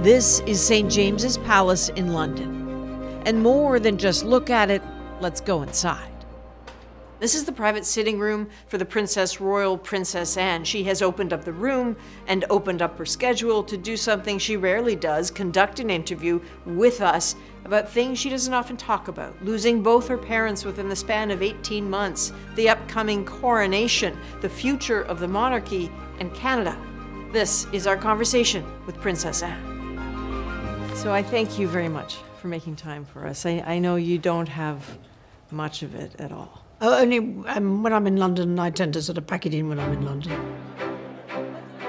This is St. James's Palace in London. And more than just look at it, let's go inside. This is the private sitting room for the Princess Royal Princess Anne. She has opened up the room and opened up her schedule to do something she rarely does, conduct an interview with us about things she doesn't often talk about. Losing both her parents within the span of 18 months, the upcoming coronation, the future of the monarchy, and Canada. This is our conversation with Princess Anne. So I thank you very much for making time for us. I know you don't have much of it at all. Only when I'm in London, I tend to sort of pack it in when I'm in London.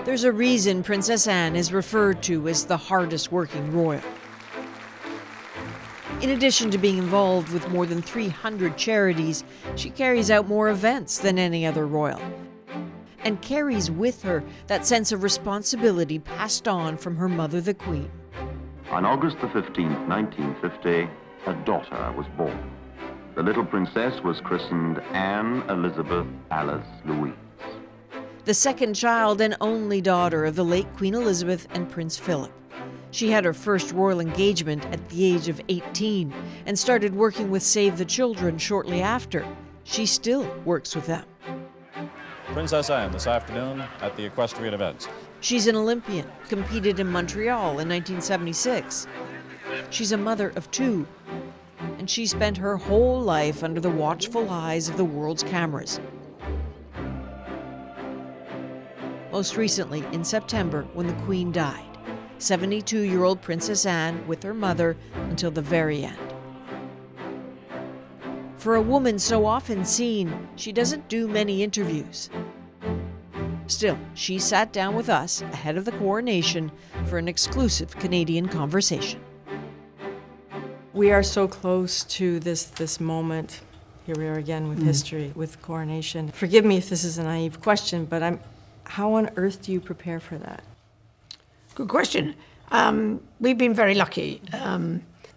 There's a reason Princess Anne is referred to as the hardest working royal. In addition to being involved with more than 300 charities, she carries out more events than any other royal, and carries with her that sense of responsibility passed on from her mother, the Queen. On August the 15th, 1950, a daughter was born. The little princess was christened Anne Elizabeth Alice Louise. The second child and only daughter of the late Queen Elizabeth and Prince Philip. She had her first royal engagement at the age of 18 and started working with Save the Children shortly after. She still works with them. Princess Anne this afternoon at the equestrian events. She's an Olympian, competed in Montreal in 1976. She's a mother of two, and she spent her whole life under the watchful eyes of the world's cameras. Most recently, in September, when the Queen died, 72-year-old Princess Anne with her mother until the very end. For a woman so often seen, she doesn't do many interviews. Still, she sat down with us ahead of the coronation for an exclusive Canadian conversation. We are so close to this moment. Here we are again with history, with coronation. Forgive me if this is a naive question, but how on earth do you prepare for that? Good question. We've been very lucky.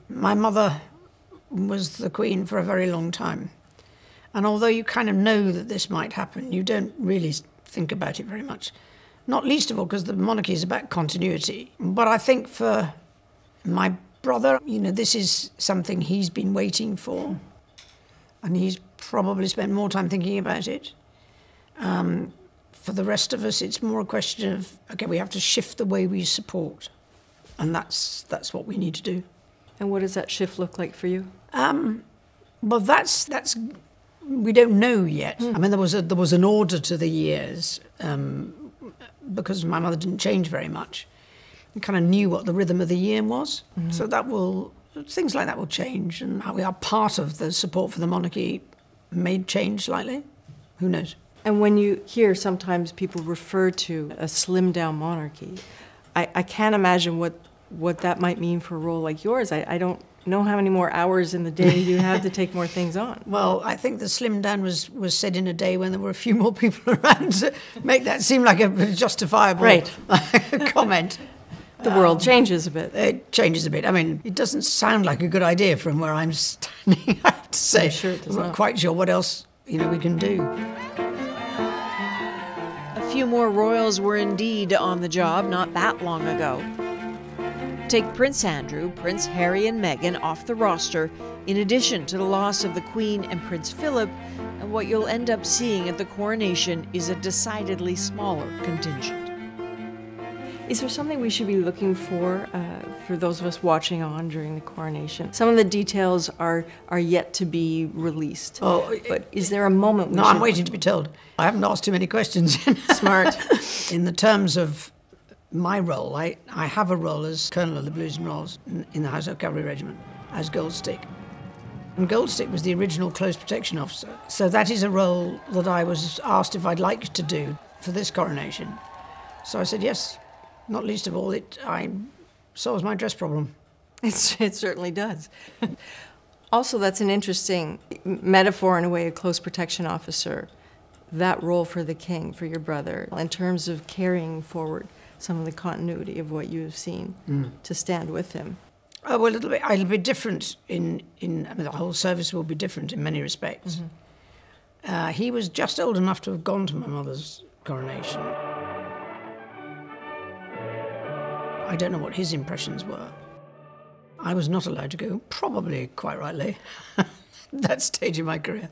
My mother was the Queen for a very long time. And although you kind of know that this might happen, you don't really think about it very much. Not least of all because the monarchy is about continuity. But I think for my brother, this is something he's been waiting for. And he's probably spent more time thinking about it. For the rest of us, it's more a question of, okay, we have to shift the way we support. And that's what we need to do. And what does that shift look like for you? Well, that's we don't know yet. I mean, there was an order to the years because my mother didn't change very much. We kind of knew what the rhythm of the year was. So things like that will change, and how we are part of the support for the monarchy may change slightly. Who knows? And when you hear sometimes people refer to a slimmed down monarchy, I can't imagine what that might mean for a role like yours. I don't know how many more hours in the day you have to take more things on. Well, I think the slim down was said in a day when there were a few more people around to make that seem like a justifiable comment. The world changes a bit. It changes a bit. I mean, it doesn't sound like a good idea from where I'm standing, I have to say. I'm sure it does I'm not quite sure what else we can do. A few more royals were indeed on the job not that long ago. Take Prince Andrew, Prince Harry and Meghan off the roster, in addition to the loss of the Queen and Prince Philip, and what you'll end up seeing at the coronation is a decidedly smaller contingent. Is there something we should be looking for those of us watching on during the coronation? Some of the details are yet to be released. Oh, but is there a moment? No, I'm waiting to be told. I haven't asked too many questions. Smart. In the terms of my role, I have a role as Colonel of the Blues and Rolls in the Household Cavalry Regiment as Goldstick. And Goldstick was the original close protection officer. So that is a role that I was asked if I'd like to do for this coronation. So I said yes. Not least of all, it solves my dress problem. It certainly does. Also, that's an interesting metaphor in a way, a close protection officer, that role for the king, for your brother, in terms of carrying forward some of the continuity of what you have seen to stand with him. Oh, well, it'll be different I mean, the whole service will be different in many respects. He was just old enough to have gone to my mother's coronation. I don't know what his impressions were. I was not allowed to go, probably quite rightly, at that stage in my career.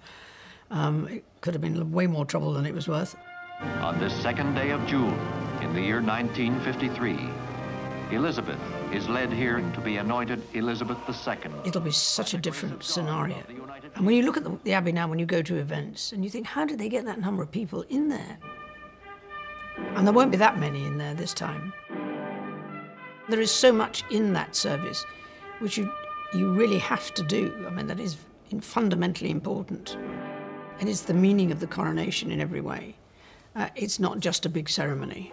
It could have been way more trouble than it was worth. On this second day of June, in the year 1953, Elizabeth is led here to be anointed Elizabeth II. It'll be such a different scenario. And when you look at the Abbey now, when you go to events, and you think, how did they get that number of people in there? And there won't be that many in there this time. There is so much in that service which you really have to do. I mean, that is fundamentally important. And it's the meaning of the coronation in every way. It's not just a big ceremony.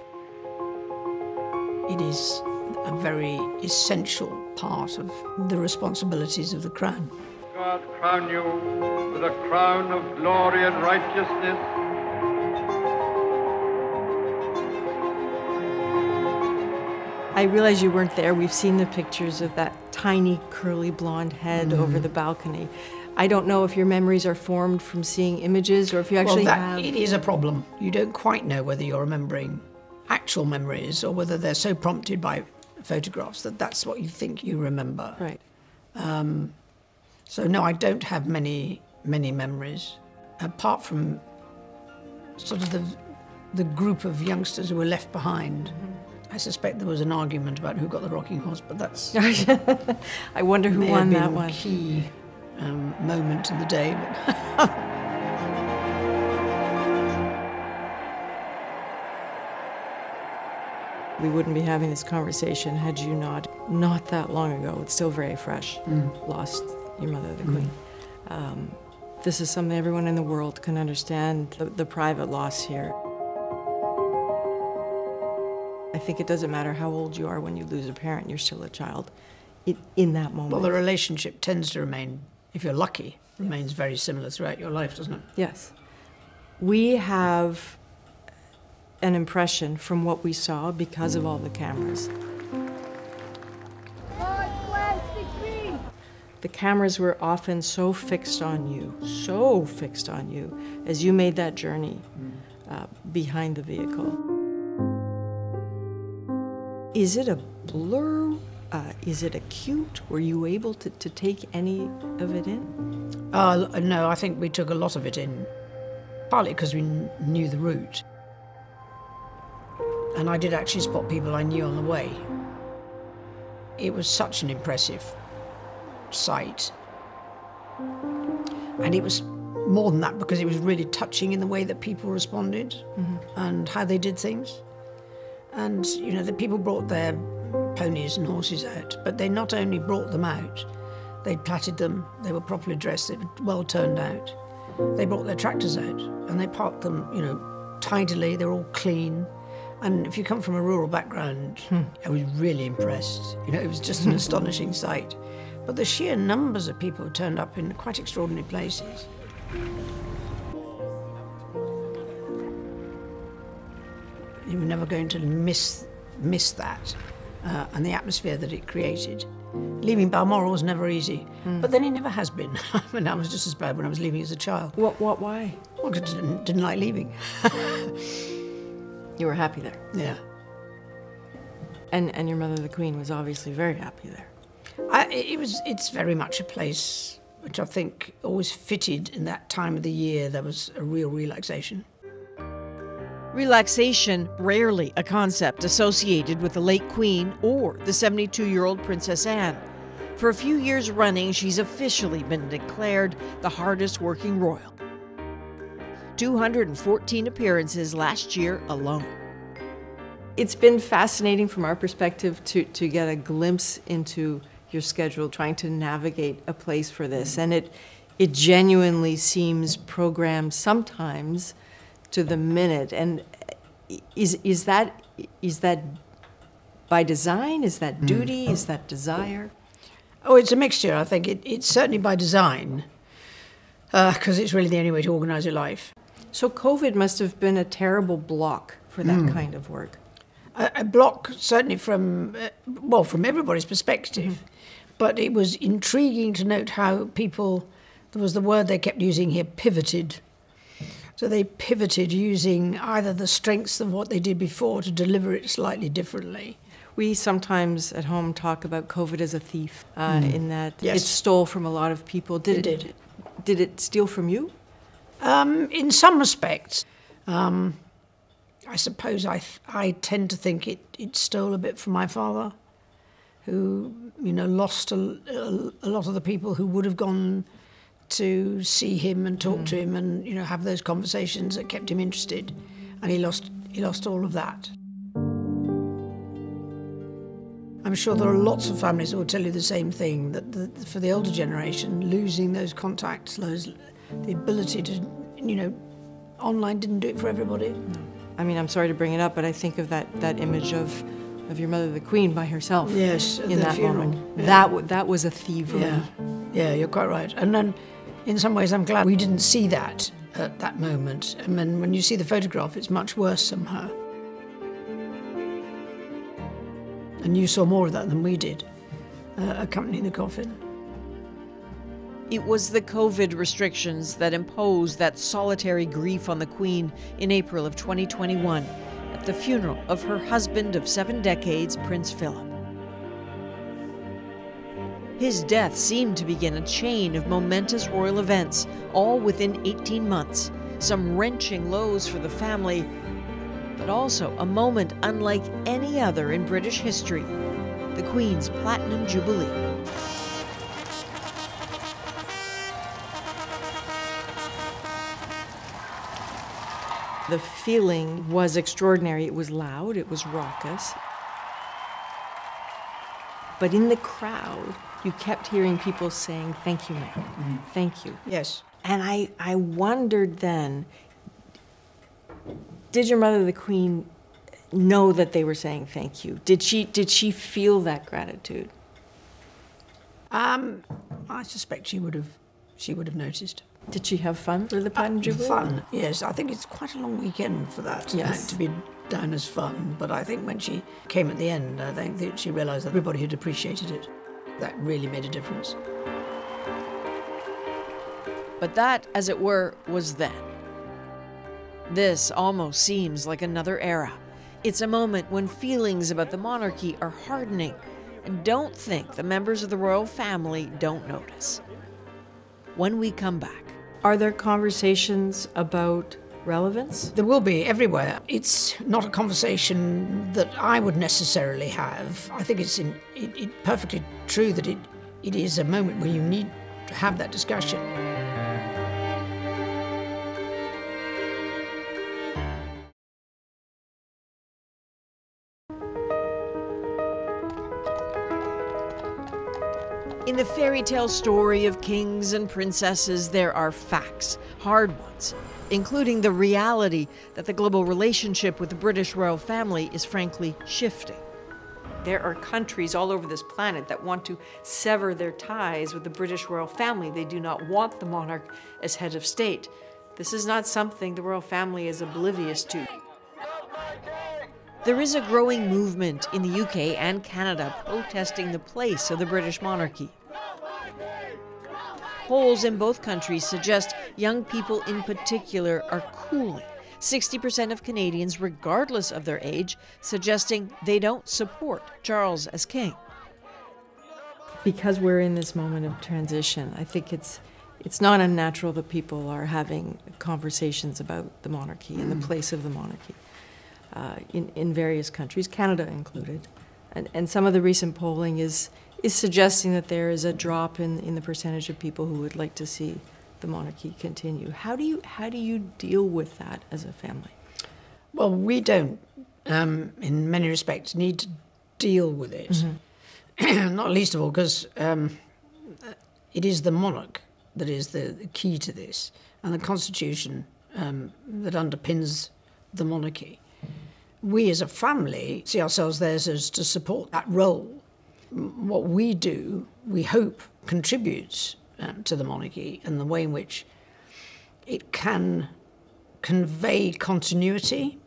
It is a very essential part of the responsibilities of the crown. God crown you with a crown of glory and righteousness. I realize you weren't there. We've seen the pictures of that tiny curly blonde head over the balcony. I don't know if your memories are formed from seeing images or if you actually have... It is a problem. You don't quite know whether you're remembering actual memories or whether they're so prompted by photographs that that's what you think you remember. Right. So no, I don't have many memories, apart from sort of the group of youngsters who were left behind. I suspect there was an argument about who got the rocking horse, but that's... I wonder who won that one. Key moment in the day. But we wouldn't be having this conversation had you not that long ago, it's still very fresh, lost your mother, the Queen. This is something everyone in the world can understand, the private loss here. I think it doesn't matter how old you are when you lose a parent, you're still a child in that moment. Well, the relationship tends to remain, if you're lucky, remains very similar throughout your life, doesn't it? Yes. We have an impression from what we saw because of all the cameras. The cameras were often so fixed on you as you made that journey behind the vehicle. Is it a blur? Is it acute? Were you able to take any of it in? No, I think we took a lot of it in, partly because we knew the route. And I did actually spot people I knew on the way. It was such an impressive sight. And it was more than that because it was really touching in the way that people responded and how they did things. And, you know, the people brought their ponies and horses out, but they not only brought them out, they'd platted them, they were properly dressed, they were well turned out. They brought their tractors out and they parked them, you know, tidily, they're all clean. And if you come from a rural background, I was really impressed. You know, it was just an astonishing sight. But the sheer numbers of people who turned up in quite extraordinary places. You were never going to miss that and the atmosphere that it created. Leaving Balmoral was never easy, but then it never has been. I mean, that was just as bad when I was leaving as a child. Why? Well, because I didn't like leaving. You were happy there? Yeah. And your mother, the Queen, was obviously very happy there. It's very much a place which I think always fitted in that time of the year. There was a real relaxation. Relaxation, rarely a concept associated with the late Queen or the 72-year-old Princess Anne. For a few years running, she's officially been declared the hardest working royal. 214 appearances last year alone. It's been fascinating from our perspective to get a glimpse into your schedule, trying to navigate a place for this. And it genuinely seems programmed sometimes to the minute. And is that by design? Is that duty? Is that desire? Oh, it's a mixture. I think it's certainly by design, because it's really the only way to organise your life. So COVID must have been a terrible block for that kind of work. A block, certainly from everybody's perspective. But it was intriguing to note how people, there was the word they kept using here, pivoted. So they pivoted using either the strengths of what they did before to deliver it slightly differently, We sometimes at home talk about COVID as a thief, in that Yes. it stole from a lot of people. It did. Did it steal from you? In some respects, I suppose I tend to think it stole a bit from my father, who, lost a lot of the people who would have gone to see him and talk to him and, have those conversations that kept him interested. And he lost all of that. I'm sure there are lots of families that will tell you the same thing, that for the older generation, losing those contacts, the ability to, online didn't do it for everybody. I mean, I'm sorry to bring it up, but I think of that image of your mother, the Queen, by herself. Yes, at in the that funeral. moment. Yeah. That was a thievery. Yeah, you're quite right. And then, in some ways, I'm glad we didn't see that at that moment. And then when you see the photograph, it's much worse somehow. And you saw more of that than we did, accompanying the coffin. It was the COVID restrictions that imposed that solitary grief on the Queen in April of 2021 at the funeral of her husband of 7 decades, Prince Philip. His death seemed to begin a chain of momentous royal events, all within 18 months. Some wrenching lows for the family, but also a moment unlike any other in British history, the Queen's Platinum Jubilee. The feeling was extraordinary. It was loud, it was raucous. But in the crowd, you kept hearing people saying, "Thank you, ma'am. Thank you." Yes. And I wondered then, did your mother, the Queen, know that they were saying thank you? Did she feel that gratitude? I suspect she would have noticed. Did she have fun for the Platinum Jubilee? Fun, yes. I think it's quite a long weekend for that, Yes. to be down as fun. But I think when she came at the end, I think that she realised that everybody had appreciated it. That really made a difference. But that, as it were, was then. This almost seems like another era. It's a moment when feelings about the monarchy are hardening, and don't think the members of the royal family don't notice. When we come back, Are there conversations about relevance? There will be everywhere. It's not a conversation that I would necessarily have. I think it's perfectly true that it is a moment where you need to have that discussion. in the fairy tale story of kings and princesses, there are facts, hard ones, including the reality that the global relationship with the British royal family is frankly shifting. There are countries all over this planet that want to sever their ties with the British royal family. They do not want the monarch as head of state. This is not something the royal family is oblivious to. There is a growing movement in the UK and Canada protesting the place of the British monarchy. Polls in both countries suggest young people in particular are cooling. 60% of Canadians, regardless of their age, suggesting they don't support Charles as king. Because we're in this moment of transition, I think it's not unnatural that people are having conversations about the monarchy and the place of the monarchy in various countries, Canada included. And some of the recent polling is suggesting that there is a drop in the percentage of people who would like to see the monarchy continue. How do you deal with that as a family? Well, we don't, in many respects, need to deal with it. Mm-hmm. Not least of all because it is the monarch that is the key to this, and the constitution that underpins the monarchy. We as a family see ourselves there as to support that role. What we do, we hope, contributes to the monarchy and the way in which it can convey continuity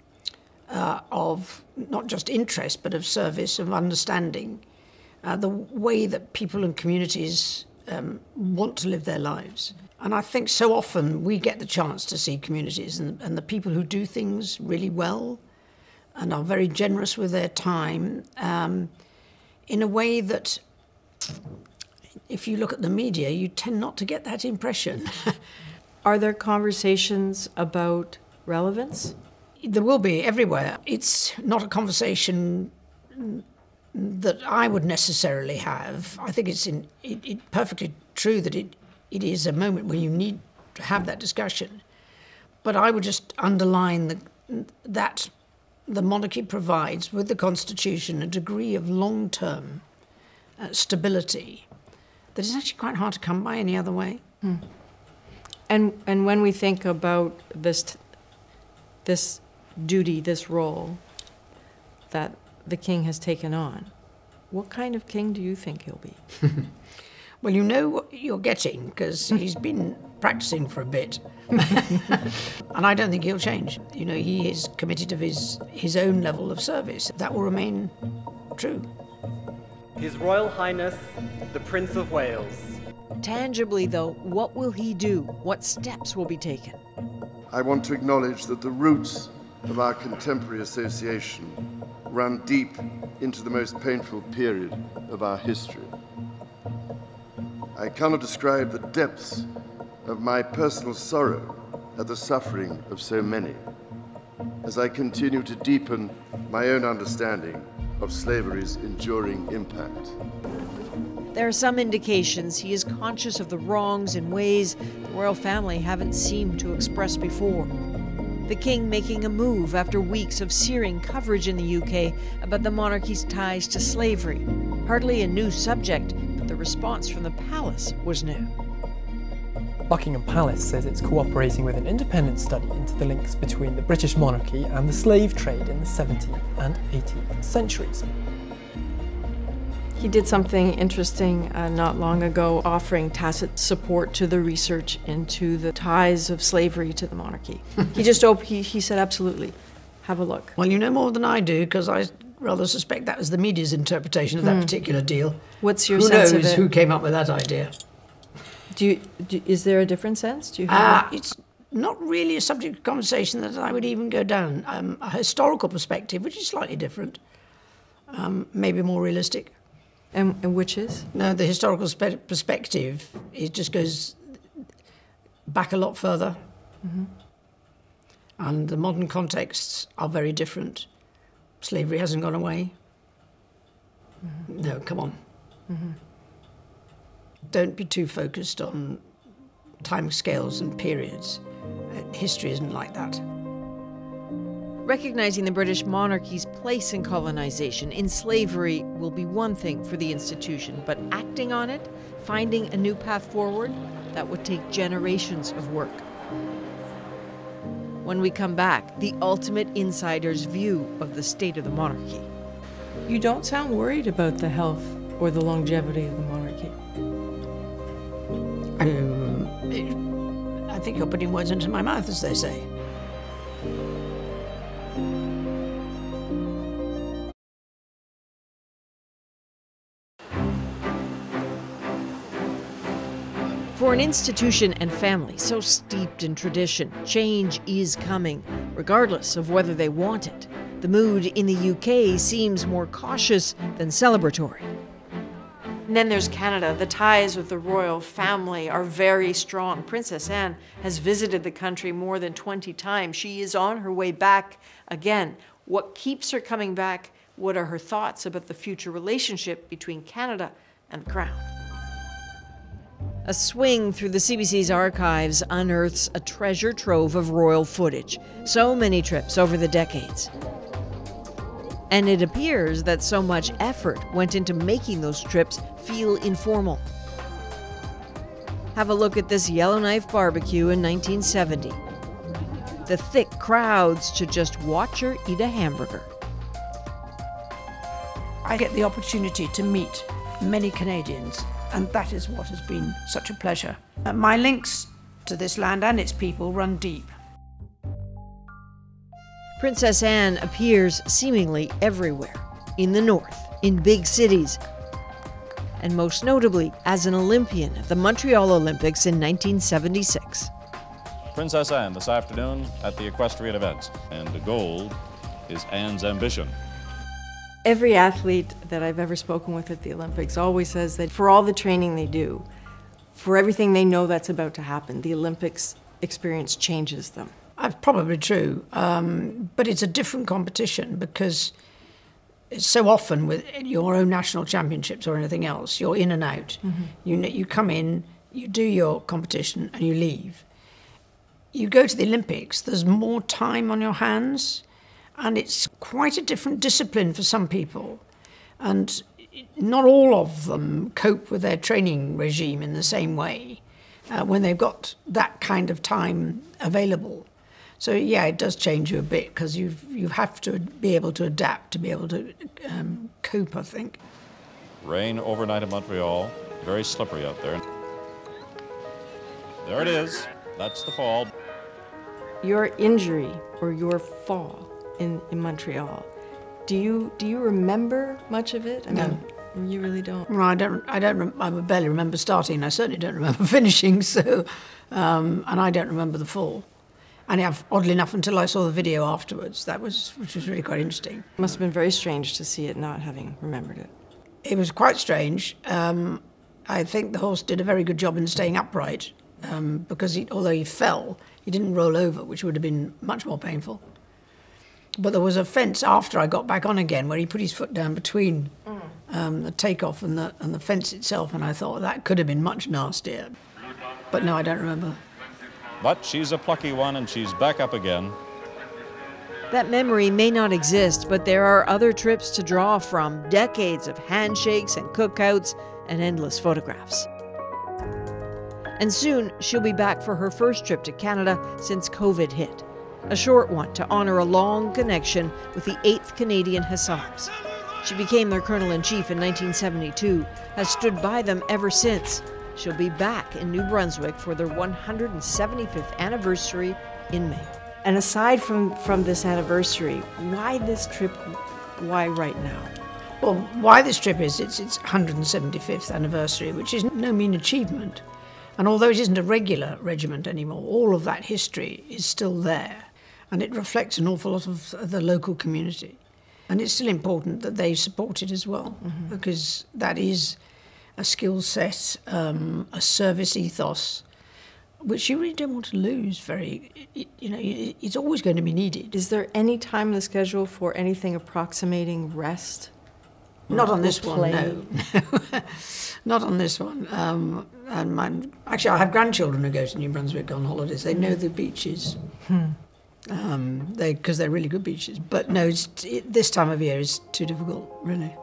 of not just interest but of service, of understanding, the way that people and communities want to live their lives. And I think so often we get the chance to see communities and the people who do things really well and are very generous with their time in a way that, if you look at the media, you tend not to get that impression. Are there conversations about relevance? There will be everywhere. It's not a conversation that I would necessarily have. I think it's perfectly true that it is a moment where you need to have that discussion. But I would just underline that the monarchy provides, with the Constitution, a degree of long-term stability that is actually quite hard to come by any other way. And when we think about this duty, this role that the king has taken on, what kind of king do you think he'll be? Well, you know what you're getting, because he's been practicing for a bit. And I don't think he'll change. You know, he is committed to his own level of service. That will remain true. His Royal Highness, the Prince of Wales. Tangibly, though, what will he do? What steps will be taken? I want to acknowledge that the roots of our contemporary association run deep into the most painful period of our history. I cannot describe the depths of my personal sorrow at the suffering of so many, as I continue to deepen my own understanding of slavery's enduring impact. There are some indications he is conscious of the wrongs in ways the royal family haven't seemed to express before. The king making a move after weeks of searing coverage in the UK about the monarchy's ties to slavery. Hardly a new subject, but the response from the palace was new. Buckingham Palace says it's cooperating with an independent study into the links between the British monarchy and the slave trade in the 17th and 18th centuries. He did something interesting not long ago, offering tacit support to the research into the ties of slavery to the monarchy. He said, absolutely, have a look. Well, you know more than I do, because I rather suspect that was the media's interpretation of that particular deal. What's your sense of it? Who knows who came up with that idea? Is there a different sense? Do you have it's not really a subject of conversation that I would even go down. A historical perspective, which is slightly different, maybe more realistic. And which is? No, the historical perspective, it just goes back a lot further. Mm-hmm. And the modern contexts are very different. Slavery hasn't gone away. Mm-hmm. No, come on. Mm-hmm. Don't be too focused on time scales and periods. History isn't like that. Recognizing the British monarchy's place in colonization, in slavery, will be one thing for the institution, but acting on it, finding a new path forward, that would take generations of work. When we come back, the ultimate insider's view of the state of the monarchy. You don't sound worried about the health or the longevity of the monarchy. I think you're putting words into my mouth, as they say. For an institution and family so steeped in tradition, change is coming, regardless of whether they want it. The mood in the UK seems more cautious than celebratory. And then there's Canada. The ties with the royal family are very strong. Princess Anne has visited the country more than 20 times. She is on her way back again. What keeps her coming back? What are her thoughts about the future relationship between Canada and the Crown? A swing through the CBC's archives unearths a treasure trove of royal footage. So many trips over the decades. And it appears that so much effort went into making those trips feel informal. Have a look at this Yellowknife barbecue in 1970. The thick crowds to just watch her eat a hamburger. I get the opportunity to meet many Canadians, and that is what has been such a pleasure. My links to this land and its people run deep. Princess Anne appears seemingly everywhere. In the north, in big cities, and most notably as an Olympian at the Montreal Olympics in 1976. Princess Anne this afternoon at the equestrian events. And gold is Anne's ambition. Every athlete that I've ever spoken with at the Olympics always says that for all the training they do, for everything they know that's about to happen, the Olympics experience changes them. That's probably true, but it's a different competition because it's so often with your own national championships or anything else, you're in and out. Mm-hmm. You come in, you do your competition and you leave. You go to the Olympics, there's more time on your hands, and it's quite a different discipline for some people. And not all of them cope with their training regime in the same way when they've got that kind of time available. So yeah, it does change you a bit because you have to be able to adapt, to be able to cope, I think. Rain overnight in Montreal, very slippery out there. There it is, that's the fall. Your injury or your fall in Montreal, do you remember much of it? No. You really don't? Well, I barely remember starting, and I certainly don't remember finishing, so, and I don't remember the fall. And oddly enough, until I saw the video afterwards, which was really quite interesting. It must have been very strange to see it not having remembered it. It was quite strange. I think the horse did a very good job in staying upright, because although he fell, he didn't roll over, which would have been much more painful. But there was a fence after I got back on again where he put his foot down between the takeoff and the fence itself, and I thought that could have been much nastier. But no, I don't remember. But she's a plucky one, and she's back up again. That memory may not exist, but there are other trips to draw from, decades of handshakes and cookouts and endless photographs. And soon, she'll be back for her first trip to Canada since COVID hit. A short one to honor a long connection with the 8th Canadian Hussars. She became their colonel-in-chief in 1972, has stood by them ever since. She'll be back in New Brunswick for their 175th anniversary in May. And aside from this anniversary, why this trip? Why right now? Well, why this trip is its 175th anniversary, which is no mean achievement. And although it isn't a regular regiment anymore, all of that history is still there. And it reflects an awful lot of the local community. And it's still important that they support it as well, because that is a skill set, a service ethos, which you really don't want to lose it's always going to be needed. Is there any time in the schedule for anything approximating rest? Not on this one, no. Not on this one. Actually, I have grandchildren who go to New Brunswick on holidays. They know the beaches. Because they're really good beaches. But no, this time of year is too difficult, really.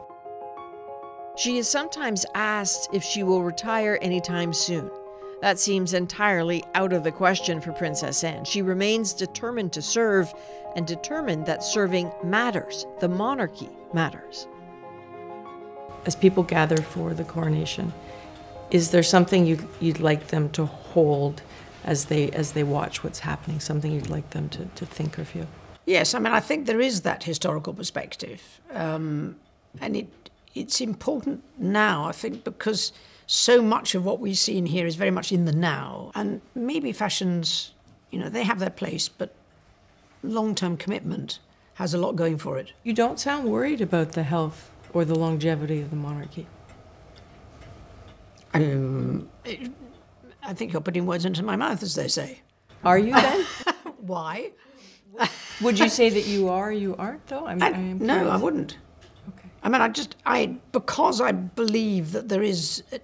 She is sometimes asked if she will retire anytime soon. That seems entirely out of the question for Princess Anne. She remains determined to serve and determined that serving matters. The monarchy matters. As people gather for the coronation, is there something you'd like them to hold as they watch what's happening, something you'd like them to think or feel? Yes, I think there is that historical perspective. And it's important now, I think, because so much of what we see in here is very much in the now. And maybe fashions, they have their place, but long-term commitment has a lot going for it. You don't sound worried about the health or the longevity of the monarchy. I think you're putting words into my mouth, as they say. Are you then? Why? Would you say that you are or you aren't, though? No, I wouldn't. Okay. Because I believe that there is a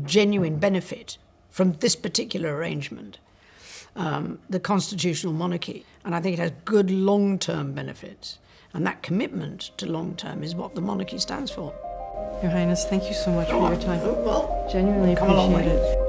genuine benefit from this particular arrangement, the constitutional monarchy, and I think it has good long-term benefits. And that commitment to long-term is what the monarchy stands for. Your Highness, thank you so much for your time. Well, genuinely appreciate it.